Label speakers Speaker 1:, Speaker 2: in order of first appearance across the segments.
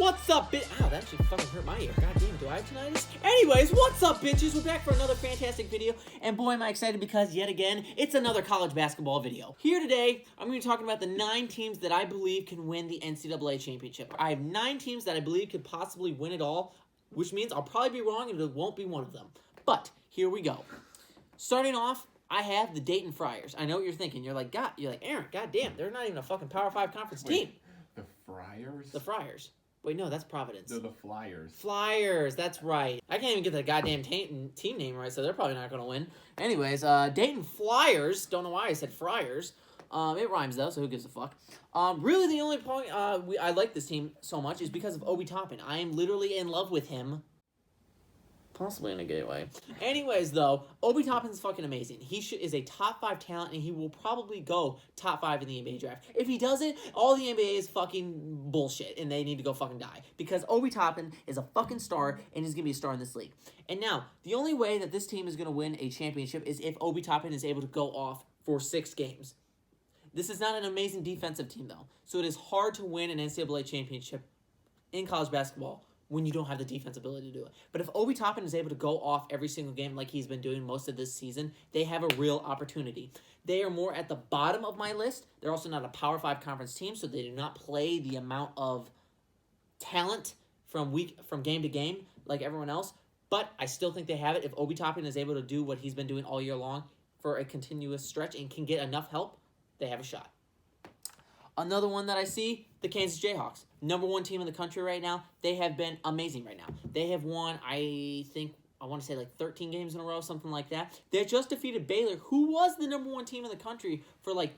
Speaker 1: What's up, bitch? Ow, that actually fucking hurt my ear. God damn, do I have tinnitus? Anyways, what's up, bitches? We're back for another fantastic video, and boy, am I excited because, yet again, it's another college basketball video. Here today, I'm going to be talking about the 9 teams that I believe can win the NCAA championship. I have 9 teams that I believe could possibly win it all, which means I'll probably be wrong and it won't be one of them. But, here we go. Starting off, I have the Dayton Friars. I know what you're thinking. You're like, Aaron, goddamn, they're not even a fucking Power 5 conference team.
Speaker 2: The Friars?
Speaker 1: The Friars. Wait, no, that's Providence.
Speaker 2: They're the Flyers. Flyers,
Speaker 1: that's right. I can't even get the goddamn team name right, so they're probably not going to win. Anyways, Dayton Flyers. Don't know why I said Friars. It rhymes, though, so who gives a fuck? Really, the only point I like this team so much is because of Obi Toppin. I am literally in love with him. Possibly in a gay way. Anyways, though, Obi Toppin's fucking amazing. He is a top 5 talent, and he will probably go top 5 in the NBA draft. If he doesn't, all the NBA is fucking bullshit, and they need to go fucking die. Because Obi Toppin is a fucking star, and he's going to be a star in this league. And now, the only way that this team is going to win a championship is if Obi Toppin is able to go off for 6 games. This is not an amazing defensive team, though. So it is hard to win an NCAA championship in college basketball when you don't have the defense ability to do it. But if Obi Toppin is able to go off every single game like he's been doing most of this season, they have a real opportunity. They are more at the bottom of my list. They're also not a Power 5 conference team, so they do not play the amount of talent from game to game like everyone else. But I still think they have it. If Obi Toppin is able to do what he's been doing all year long for a continuous stretch and can get enough help, they have a shot. Another one that I see, the Kansas Jayhawks. Number 1 team in the country right now. They have been amazing right now. They have won, I want to say like 13 games in a row, something like that. They just defeated Baylor, who was the number 1 team in the country for I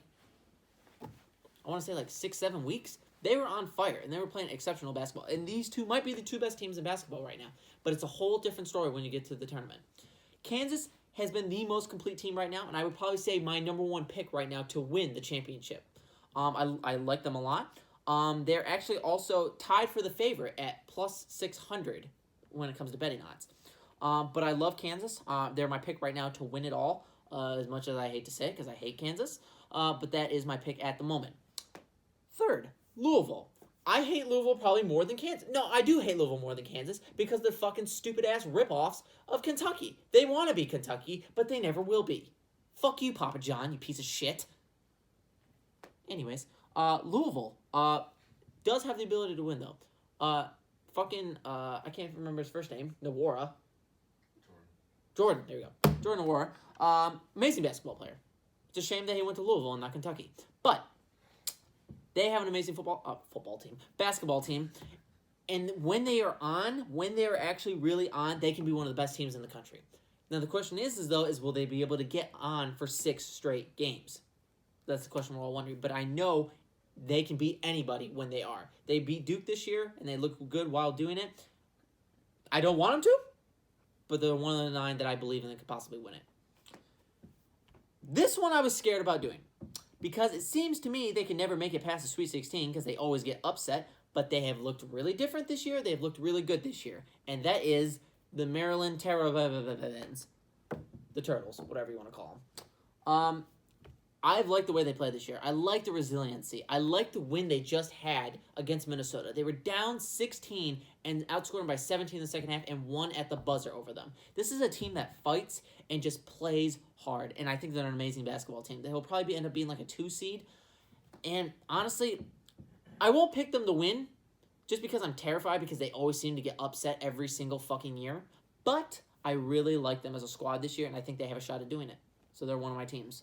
Speaker 1: want to say 6-7 weeks. They were on fire, and they were playing exceptional basketball. And these two might be the 2 best teams in basketball right now. But it's a whole different story when you get to the tournament. Kansas has been the most complete team right now, and I would probably say my number 1 pick right now to win the championship. I like them a lot. They're actually also tied for the favorite at plus 600 when it comes to betting odds. But I love Kansas. They're my pick right now to win it all, as much as I hate to say it because I hate Kansas. But that is my pick at the moment. Third, Louisville. I hate Louisville probably more than Kansas. No, I do hate Louisville more than Kansas because they're fucking stupid-ass ripoffs of Kentucky. They want to be Kentucky, but they never will be. Fuck you, Papa John, you piece of shit. Anyways, Louisville does have the ability to win, though. I can't remember his first name. Nawara. Jordan, there you go. Jordan Nawara. Amazing basketball player. It's a shame that he went to Louisville and not Kentucky. But they have an amazing basketball team. And when they are actually really on, they can be one of the best teams in the country. Now, the question is will they be able to get on for 6 straight games? That's the question we're all wondering. But I know they can beat anybody when they are. They beat Duke this year, and they look good while doing it. I don't want them to, but they're one of the 9 that I believe in that could possibly win it. This one I was scared about doing because it seems to me they can never make it past the Sweet 16 because they always get upset, but they have looked really different this year. They have looked really good this year, and that is the Maryland Terrapins. The Turtles, whatever you want to call them. I've liked the way they played this year. I like the resiliency. I like the win they just had against Minnesota. They were down 16 and outscored them by 17 in the second half and won at the buzzer over them. This is a team that fights and just plays hard, and I think they're an amazing basketball team. They will probably end up being like a 2 seed. And honestly, I won't pick them to win just because I'm terrified because they always seem to get upset every single fucking year. But I really like them as a squad this year, and I think they have a shot at doing it. So they're one of my teams.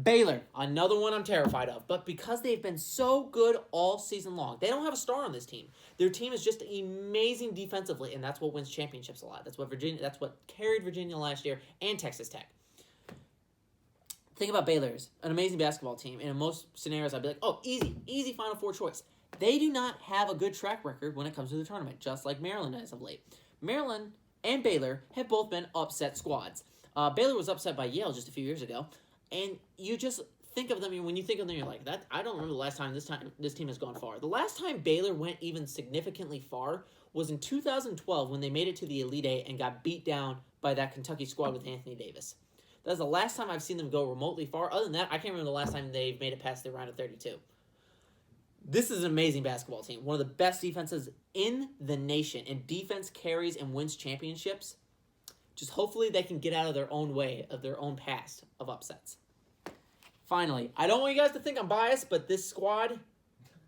Speaker 1: Baylor, another one I'm terrified of, but because they've been so good all season long, they don't have a star on this team. Their team is just amazing defensively, and that's what wins championships a lot. That's what carried Virginia last year and Texas Tech. Think about Baylor's an amazing basketball team, and in most scenarios I'd be like, oh, easy Final Four choice. They do not have a good track record when it comes to the tournament, just like Maryland has of late. Maryland and Baylor have both been upset squads. Baylor was upset by Yale just a few years ago. And you just think of them, when you think of them, you're like, that. I don't remember the last time this team has gone far. The last time Baylor went even significantly far was in 2012 when they made it to the Elite Eight and got beat down by that Kentucky squad with Anthony Davis. That's the last time I've seen them go remotely far. Other than that, I can't remember the last time they've made it past the round of 32. This is an amazing basketball team. One of the best defenses in the nation. And defense carries and wins championships. Just hopefully they can get out of their own way, of their own past of upsets. Finally, I don't want you guys to think I'm biased, but this squad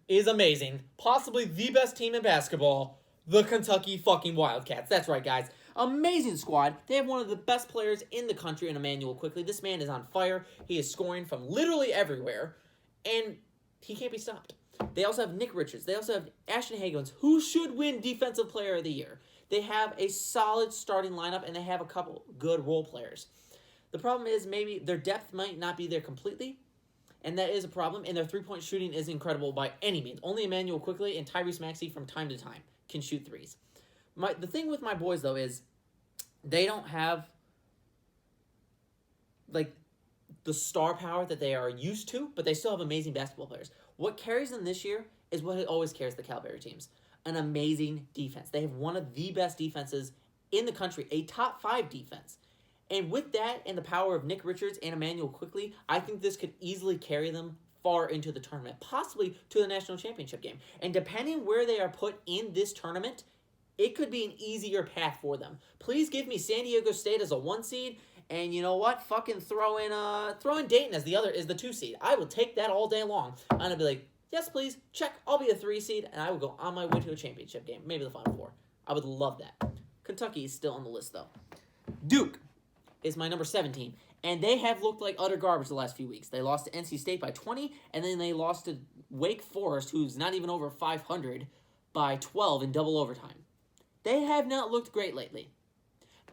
Speaker 1: is amazing. Possibly the best team in basketball, the Kentucky fucking Wildcats. That's right, guys. Amazing squad. They have one of the best players in the country in Emmanuel Quickly. This man is on fire. He is scoring from literally everywhere, and he can't be stopped. They also have Nick Richards. They also have Ashton Hagans, who should win Defensive Player of the Year. They have a solid starting lineup, and they have a couple good role players. The problem is maybe their depth might not be there completely, and that is a problem, and their three-point shooting is incredible by any means. Only Emmanuel Quickly and Tyrese Maxey from time to time can shoot threes. The thing with my boys, though, is they don't have, like, the star power that they are used to, but they still have amazing basketball players. What carries them this year is what always carries the Calipari teams. An amazing defense. They have one of the best defenses in the country, a top 5 defense. And with that and the power of Nick Richards and Emmanuel Quickly, I think this could easily carry them far into the tournament, possibly to the national championship game. And depending where they are put in this tournament, it could be an easier path for them. Please give me San Diego State as a 1 seed, and you know what? Fucking throw in Dayton as the 2 seed. I will take that all day long. And I'll be like, yes, please, check. I'll be a 3 seed, and I will go on my way to a championship game, maybe the Final Four. I would love that. Kentucky is still on the list, though. Duke is my number 7 team, and they have looked like utter garbage the last few weeks. They lost to NC State by 20, and then they lost to Wake Forest, who's not even over 500, by 12 in double overtime. They have not looked great lately.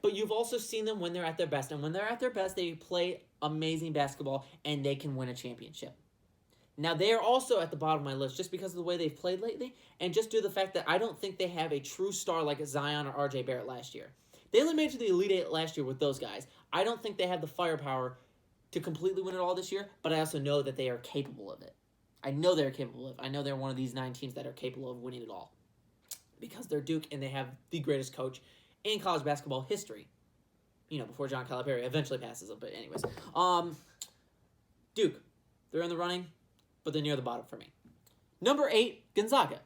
Speaker 1: But you've also seen them when they're at their best. And when they're at their best, they play amazing basketball, and they can win a championship. Now, they are also at the bottom of my list just because of the way they've played lately, and just due to the fact that I don't think they have a true star like Zion or R.J. Barrett last year. They only made it to the Elite Eight last year with those guys. I don't think they have the firepower to completely win it all this year, but I also know that they are capable of it. I know they're capable of it. I know they're one of these 9 teams that are capable of winning it all. Because they're Duke, and they have the greatest coach in college basketball history. You know, before John Calipari eventually passes him. But anyways. Duke. They're in the running, but they're near the bottom for me. Number 8, Gonzaga.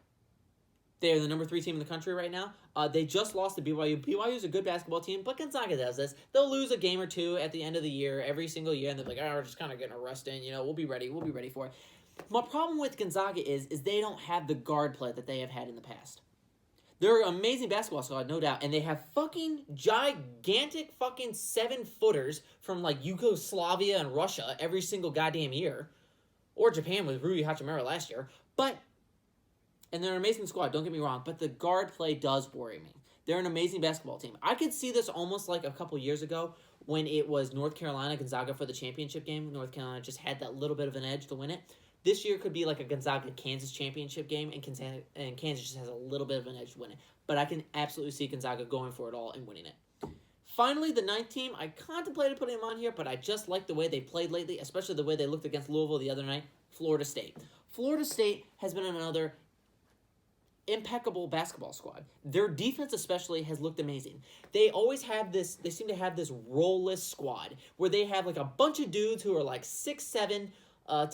Speaker 1: They're the number 3 team in the country right now. They just lost to BYU. BYU is a good basketball team, but Gonzaga does this. They'll lose a game or two at the end of the year, every single year, and they're like, we're just kind of getting a rest in. You know, we'll be ready. We'll be ready for it. My problem with Gonzaga is they don't have the guard play that they have had in the past. They're an amazing basketball squad, no doubt, and they have fucking gigantic fucking 7-footers from, like, Yugoslavia and Russia every single goddamn year. Or Japan with Rui Hachimura last year. And they're an amazing squad, don't get me wrong, but the guard play does worry me. They're an amazing basketball team. I could see this almost like a couple years ago when it was North Carolina, Gonzaga for the championship game. North Carolina just had that little bit of an edge to win it. This year could be like a Gonzaga-Kansas championship game, and Kansas just has a little bit of an edge to win it. But I can absolutely see Gonzaga going for it all and winning it. Finally, the 9th team, I contemplated putting them on here, but I just like the way they played lately, especially the way they looked against Louisville the other night, Florida State. Florida State has been another impeccable basketball squad. Their defense especially has looked amazing. They seem to have this role-less squad where they have like a bunch of dudes who are like 6'7",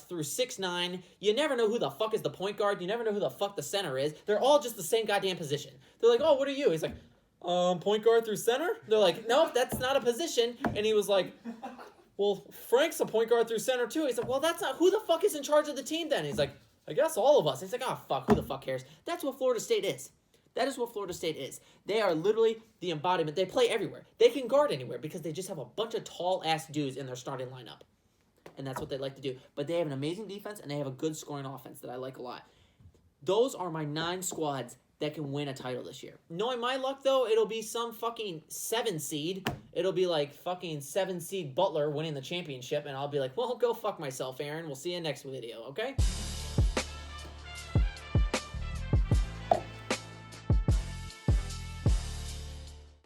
Speaker 1: through 6'9". You never know who the fuck is the point guard. You never know who the fuck the center is. They're all just the same goddamn position. They're like, oh, what are you? He's like, point guard through center? They're like, nope, that's not a position. And he was like, well, Frank's a point guard through center too. He's like, well, that's not, who the fuck is in charge of the team then? He's like, I guess all of us. He's like, oh, fuck, who the fuck cares? That's what Florida State is. That is what Florida State is. They are literally the embodiment. They play everywhere. They can guard anywhere because they just have a bunch of tall-ass dudes in their starting lineup. And that's what they like to do. But they have an amazing defense, and they have a good scoring offense that I like a lot. Those are my 9 squads that can win a title this year. Knowing my luck, though, it'll be some fucking 7 seed. It'll be like fucking 7 seed Butler winning the championship, and I'll be like, well, go fuck myself, Aaron. We'll see you next video, okay?